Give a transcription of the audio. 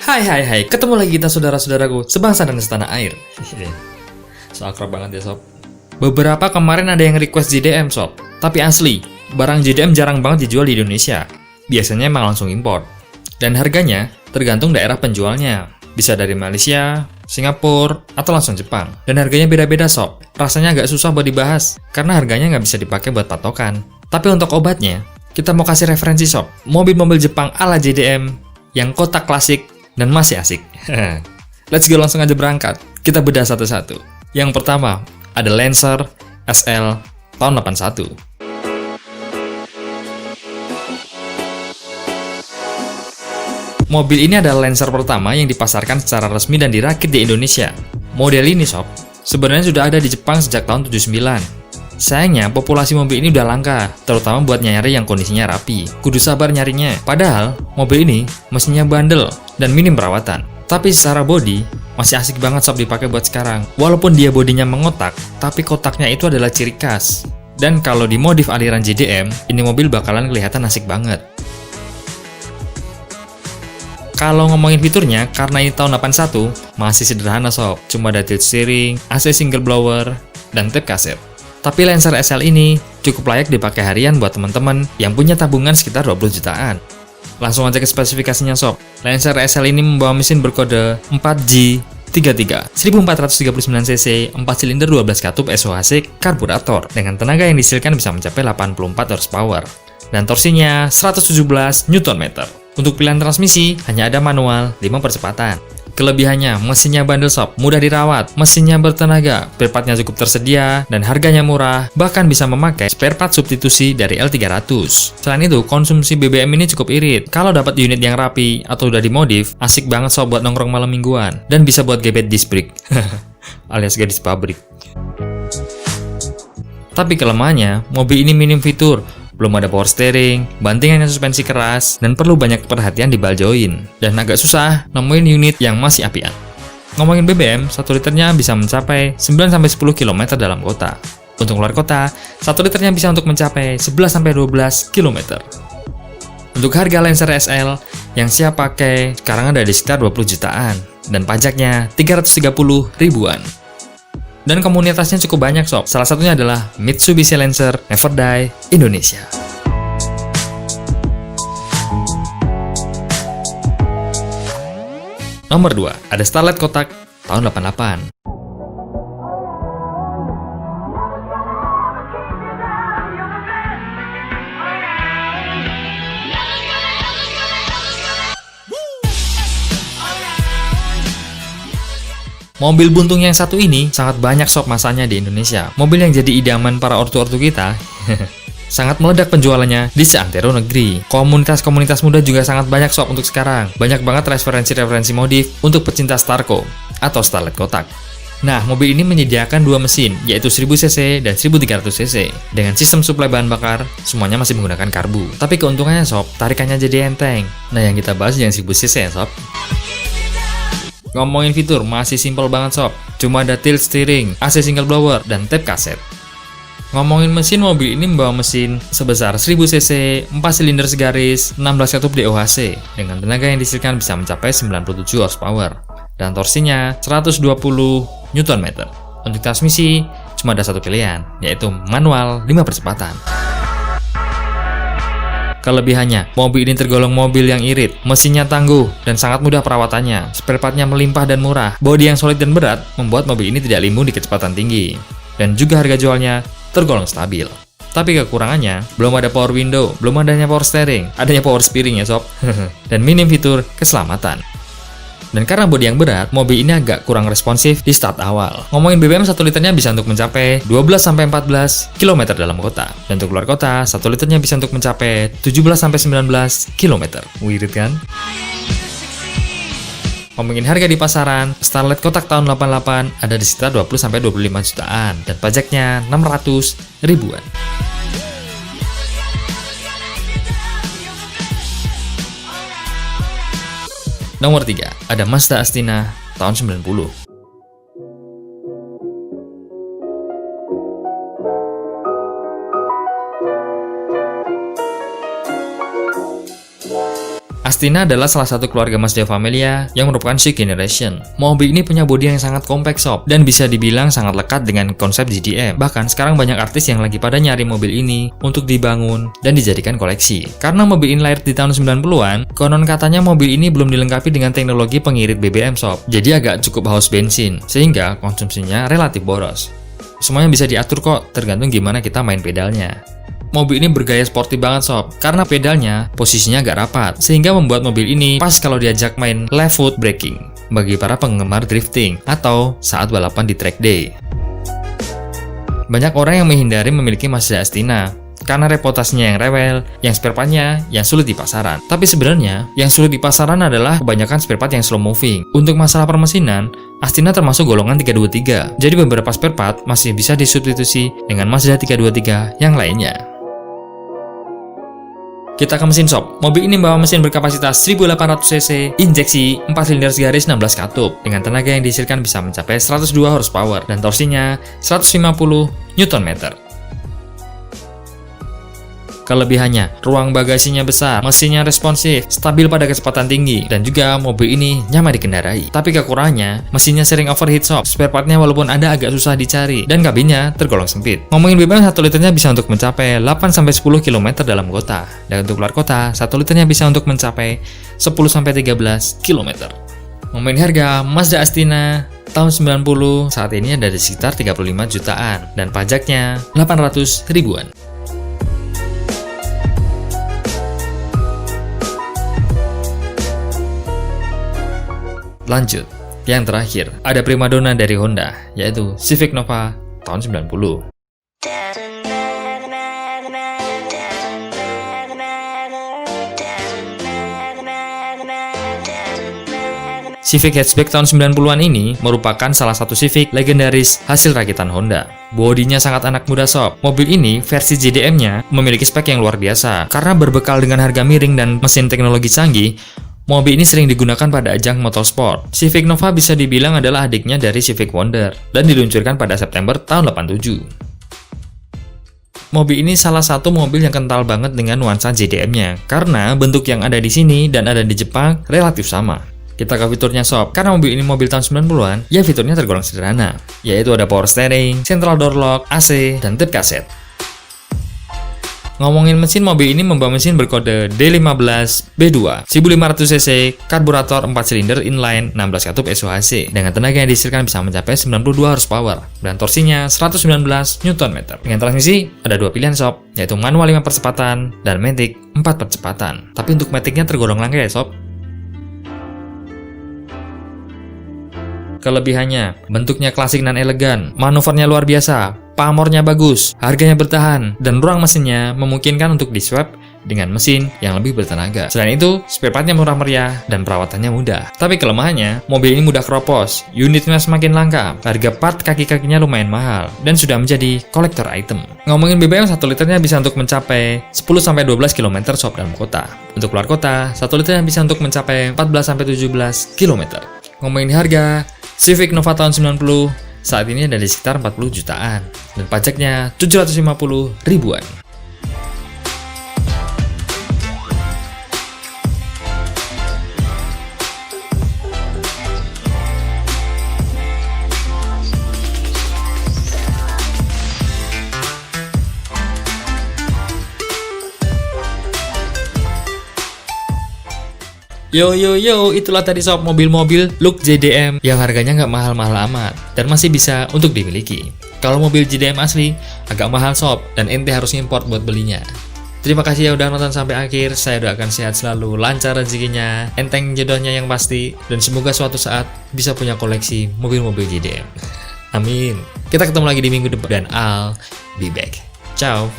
Hai, ketemu lagi kita saudara-saudaraku sebangsa dan setanah air. So akrab banget ya sob. Beberapa kemarin ada yang request JDM sob, tapi asli, barang JDM jarang banget dijual di Indonesia. Biasanya emang langsung import. Dan harganya tergantung daerah penjualnya. Bisa dari Malaysia, Singapura, atau langsung Jepang. Dan harganya beda-beda sob. Rasanya agak susah buat dibahas, karena harganya nggak bisa dipakai buat patokan. Tapi untuk obatnya, kita mau kasih referensi sob. Mobil-mobil Jepang ala JDM yang kotak klasik dan masih asik. Let's go, langsung aja berangkat. Kita bedah satu-satu. Yang pertama, ada Lancer SL tahun 81. Mobil ini adalah Lancer pertama yang dipasarkan secara resmi dan dirakit di Indonesia. Model ini sob, sebenarnya sudah ada di Jepang sejak tahun 79. Sayangnya, populasi mobil ini udah langka, terutama buat nyari yang kondisinya rapi. Kudu sabar nyarinya. Padahal, mobil ini mesinnya bandel dan minim perawatan. Tapi secara bodi, masih asik banget sob dipakai buat sekarang. Walaupun dia bodinya mengotak, tapi kotaknya itu adalah ciri khas. Dan kalau dimodif aliran JDM, ini mobil bakalan kelihatan asik banget. Kalau ngomongin fiturnya, karena ini tahun 81, masih sederhana sob. Cuma ada tilt steering, AC single blower, dan tape kaset. Tapi Lancer SL ini cukup layak dipakai harian buat teman-teman yang punya tabungan sekitar 20 jutaan. Langsung aja ke spesifikasinya sob. Lancer SL ini membawa mesin berkode 4G33, 1439 cc, 4 silinder 12 katup SOHC karburator dengan tenaga yang dihasilkan bisa mencapai 84 horsepower dan torsinya 117 Nm. Untuk pilihan transmisi hanya ada manual 5 percepatan. Kelebihannya, mesinnya bandel sob, mudah dirawat, mesinnya bertenaga, spare partnya cukup tersedia, dan harganya murah, bahkan bisa memakai spare part substitusi dari L300. Selain itu, konsumsi BBM ini cukup irit. Kalau dapat unit yang rapi atau udah dimodif, asik banget sob buat nongkrong malam mingguan, dan bisa buat gebet disc brake, alias gadis pabrik. Tapi kelemahannya, mobil ini minim fitur. Belum ada power steering, bantingannya suspensi keras, dan perlu banyak perhatian di ball join. Dan agak susah nemuin unit yang masih apian. Ngomongin BBM, 1 liternya bisa mencapai 9-10 km dalam kota. Untuk luar kota, 1 liternya bisa untuk mencapai 11-12 km. Untuk harga Lancer SL, yang siap pakai sekarang ada di sekitar 20 jutaan. Dan pajaknya 330 ribuan. Dan komunitasnya cukup banyak sob. Salah satunya adalah Mitsubishi Lancer Never Die Indonesia. Nomor 2, ada Starlet kotak tahun 88. Mobil buntung yang satu ini sangat banyak sob masanya di Indonesia. Mobil yang jadi idaman para ortu-ortu kita. Sangat meledak penjualannya di seantero negeri. Komunitas-komunitas muda juga sangat banyak sob untuk sekarang. Banyak banget referensi-referensi modif untuk pecinta Starco atau Starlet kotak. Nah, mobil ini menyediakan 2 mesin, yaitu 1000cc dan 1300cc. Dengan sistem suplai bahan bakar, semuanya masih menggunakan karbu. Tapi keuntungannya sob, tarikannya jadi enteng. Nah, yang kita bahas yang 1000cc ya sob. Ngomongin fitur, masih simpel banget sob. Cuma ada tilt steering, AC single blower, dan tape kaset. Ngomongin mesin, mobil ini membawa mesin sebesar 1000cc, 4 silinder segaris, 16 katup DOHC, dengan tenaga yang dihasilkan bisa mencapai 97 horsepower, dan torsinya 120 Nm. Untuk transmisi, cuma ada satu pilihan, yaitu manual 5 percepatan. Kelebihannya, mobil ini tergolong mobil yang irit, mesinnya tangguh, dan sangat mudah perawatannya. Spare partnya melimpah dan murah. Bodi yang solid dan berat membuat mobil ini tidak limbung di kecepatan tinggi. Dan juga harga jualnya tergolong stabil. Tapi kekurangannya, belum ada power window, belum adanya power steering, adanya power steering ya sob. Dan minim fitur keselamatan. Dan karena bodi yang berat, mobil ini agak kurang responsif di start awal. Ngomongin BBM, 1 liternya bisa untuk mencapai 12-14 km dalam kota. Dan untuk luar kota, 1 liternya bisa untuk mencapai 17-19 km. Wirid kan? Ngomongin harga di pasaran, Starlet kotak tahun 88 ada di sekitar 20-25 jutaan. Dan pajaknya 600 ribuan. Nomor 3, ada Mazda Astina tahun 90. Astina adalah salah satu keluarga Mazda Familia yang merupakan chic generation. Mobil ini punya bodi yang sangat kompak sob, dan bisa dibilang sangat lekat dengan konsep GDM. Bahkan sekarang banyak artis yang lagi pada nyari mobil ini untuk dibangun dan dijadikan koleksi. Karena mobil ini lahir di tahun 90-an, konon katanya mobil ini belum dilengkapi dengan teknologi pengirit BBM sob, jadi agak cukup haus bensin, sehingga konsumsinya relatif boros. Semuanya bisa diatur kok, tergantung gimana kita main pedalnya. Mobil ini bergaya sporty banget sob, karena pedalnya posisinya agak rapat, sehingga membuat mobil ini pas kalau diajak main left foot braking bagi para penggemar drifting atau saat balapan di track day. Banyak orang yang menghindari memiliki Mazda Astina karena reputasinya yang rewel, yang spare part-nya yang sulit di pasaran. Tapi sebenarnya yang sulit di pasaran adalah kebanyakan spare part yang slow moving. Untuk masalah permesinan, Astina termasuk golongan 323. Jadi beberapa spare part masih bisa disubstitusi dengan Mazda 323 yang lainnya. Kita ke mesin sob. Mobil ini membawa mesin berkapasitas 1800 cc, injeksi 4 silinder segaris 16 katup, dengan tenaga yang dihasilkan bisa mencapai 102 horsepower dan torsinya 150 Nm. Kelebihannya, ruang bagasinya besar, mesinnya responsif, stabil pada kecepatan tinggi, dan juga mobil ini nyaman dikendarai. Tapi kekurangannya, mesinnya sering overheat sob, spare partnya walaupun ada agak susah dicari, dan kabinnya tergolong sempit. Ngomongin BBM 1 liternya bisa untuk mencapai 8-10 km dalam kota, dan untuk luar kota, 1 liternya bisa untuk mencapai 10-13 km. Ngomongin harga, Mazda Astina tahun 90 saat ini ada di sekitar 35 jutaan, dan pajaknya 800 ribuan. Lanjut, yang terakhir, ada primadona dari Honda, yaitu Civic Nova tahun 90. Civic hatchback tahun 90-an ini merupakan salah satu Civic legendaris hasil rakitan Honda. Bodinya sangat anak muda sob. Mobil ini versi JDM-nya memiliki spek yang luar biasa. Karena berbekal dengan harga miring dan mesin teknologi canggih, mobil ini sering digunakan pada ajang motorsport. Civic Nova bisa dibilang adalah adiknya dari Civic Wonder dan diluncurkan pada September tahun 87. Mobil ini salah satu mobil yang kental banget dengan nuansa JDM-nya karena bentuk yang ada di sini dan ada di Jepang relatif sama. Kita ke fiturnya sob, karena mobil ini mobil tahun 90-an, ya fiturnya tergolong sederhana, yaitu ada power steering, central door lock, AC, dan tape kaset. Ngomongin mesin, mobil ini membawa mesin berkode D15B2 1500 cc, karburator 4 silinder inline 16 katup SOHC dengan tenaga yang dihasilkan bisa mencapai 92 horsepower dan torsinya 119 Nm. Dengan transmisi ada dua pilihan sob, yaitu manual 5 percepatan dan matic 4 percepatan. Tapi untuk maticnya tergolong langka ya sob. Kelebihannya, bentuknya klasik dan elegan, manuvernya luar biasa, pamornya bagus, harganya bertahan, dan ruang mesinnya memungkinkan untuk di-swap dengan mesin yang lebih bertenaga. Selain itu, spare partnya murah meriah dan perawatannya mudah. Tapi kelemahannya, mobil ini mudah keropos, unitnya semakin langka, harga part kaki-kakinya lumayan mahal, dan sudah menjadi kolektor item. Ngomongin BBM 1 liternya bisa untuk mencapai 10-12 km sob dalam kota. Untuk luar kota, 1 liternya bisa untuk mencapai 14-17 km. Ngomongin harga, Civic Nova tahun 90 saat ini ada di sekitar 40 jutaan dan pajaknya 750 ribuan. Yo, itulah tadi sob mobil-mobil look JDM yang harganya nggak mahal-mahal amat dan masih bisa untuk dimiliki. Kalau mobil JDM asli agak mahal sob dan ente harus import buat belinya. Terima kasih ya udah nonton sampai akhir. Saya doakan sehat selalu, lancar rezekinya, enteng jodohnya yang pasti, dan semoga suatu saat bisa punya koleksi mobil-mobil JDM. Amin. Kita ketemu lagi di minggu depan dan I'll be back. Ciao.